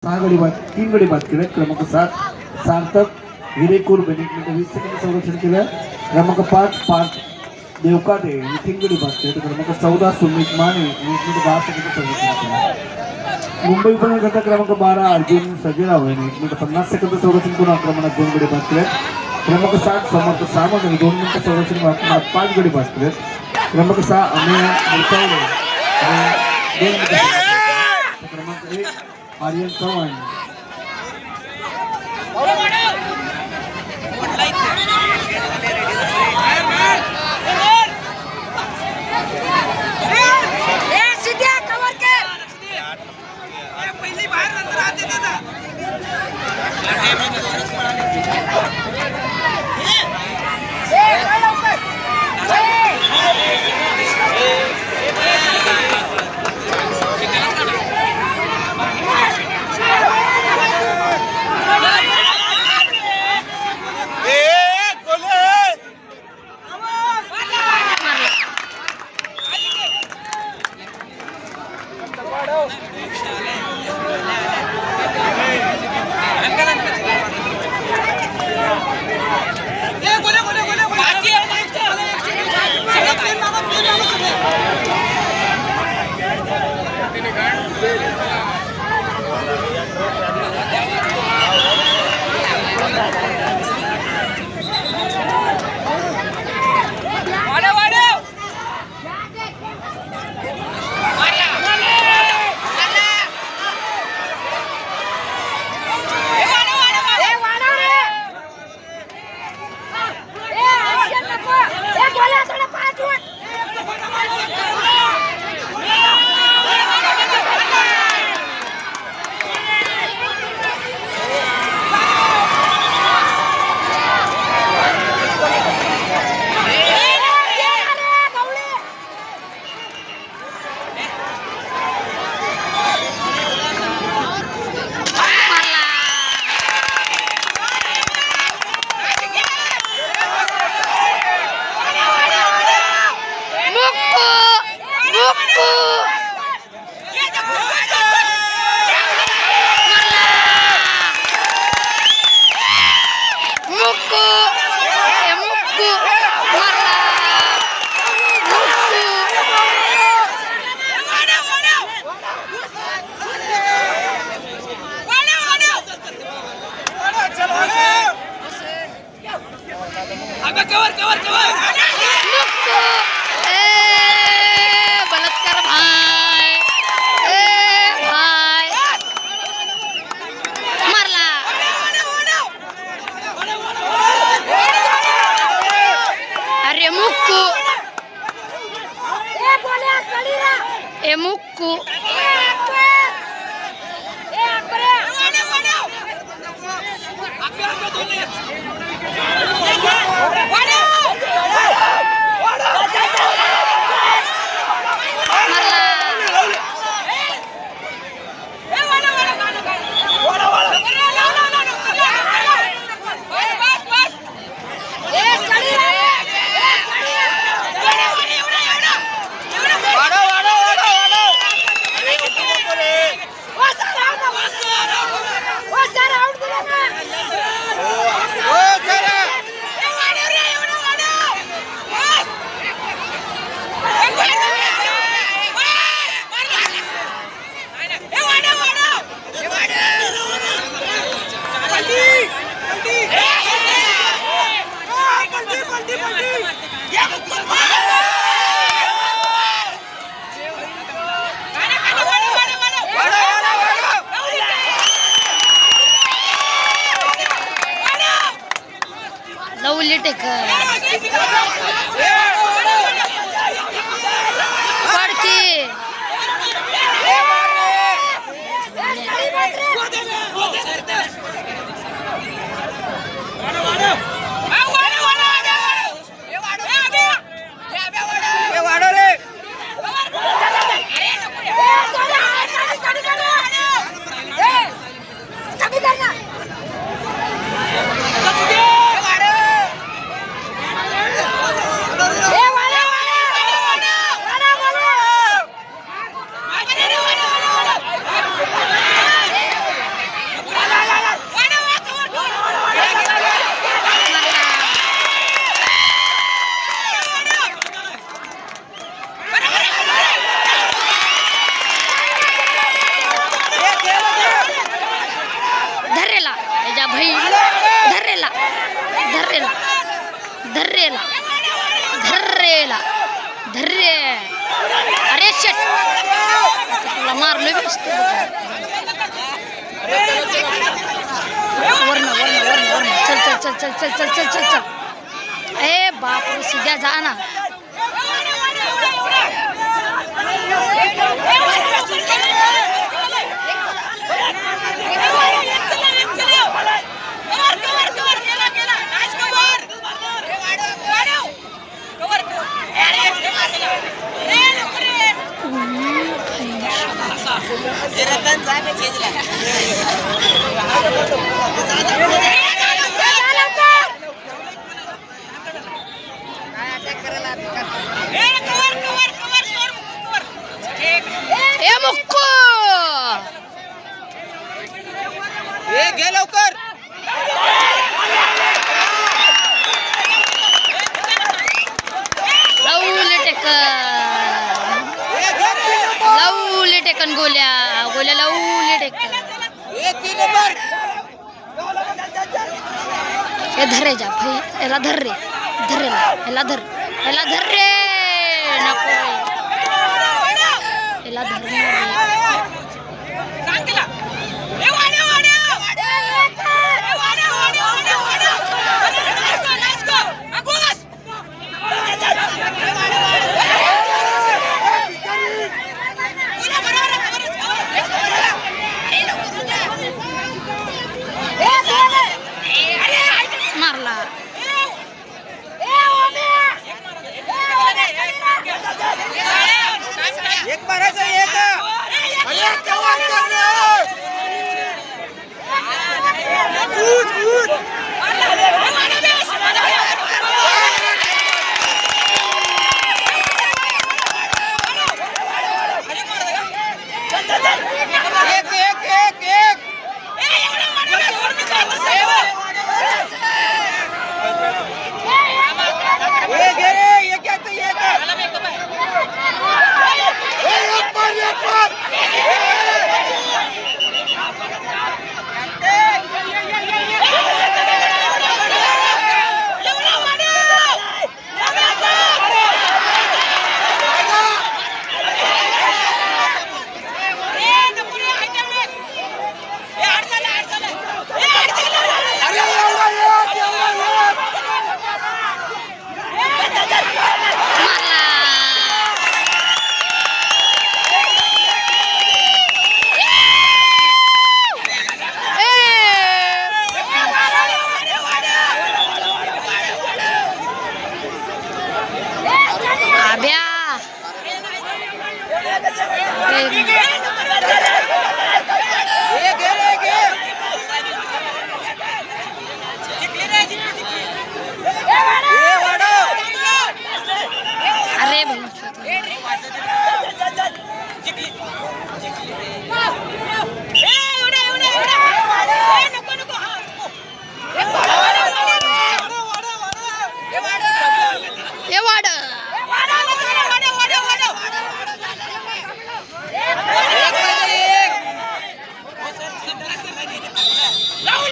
6 गडी बाद 3 गडी बाद केले. क्रमांक 7 सार्थक हिरेकूर बेनिक मिनिट 20 सेकंद संरक्षण केलं. क्रमांक 5 पार्थ देवकाते 3 गडी बाद केले. क्रमांक 14 सुमित माने 1 मिनिट 10 सेकंद संरक्षण केलं. मुंबई उपनगर गट क्रमांक 12 अर्जुन सगेराव यांनी 1 मिनिट 50 सेकंद संरक्षण करून आक्रमणात 2 गडी बाद केले. क्रमांक 7 समर्थ सामंत यांनी 2 मिनिट संरक्षण करून आक्रमणात 5 गडी बाद केले. क्रमांक 6 अमेय मुरसावले 2 मिनिट. क्रमांक 1 आर्यन चव्हाण लवली टेकर धर्रेला धर्रेला धर्रे अरे शेट तुला मारलोय बसतो वर्ण चल चल चल चल चल चल चल चल चल ए बाप रे सीधा जा ना ए मुक्को घे लवकर लावले टेकन गोल्या गोल्या लावले टेकन हे धरे जा भाई याला धर रे धर रे याला धर रे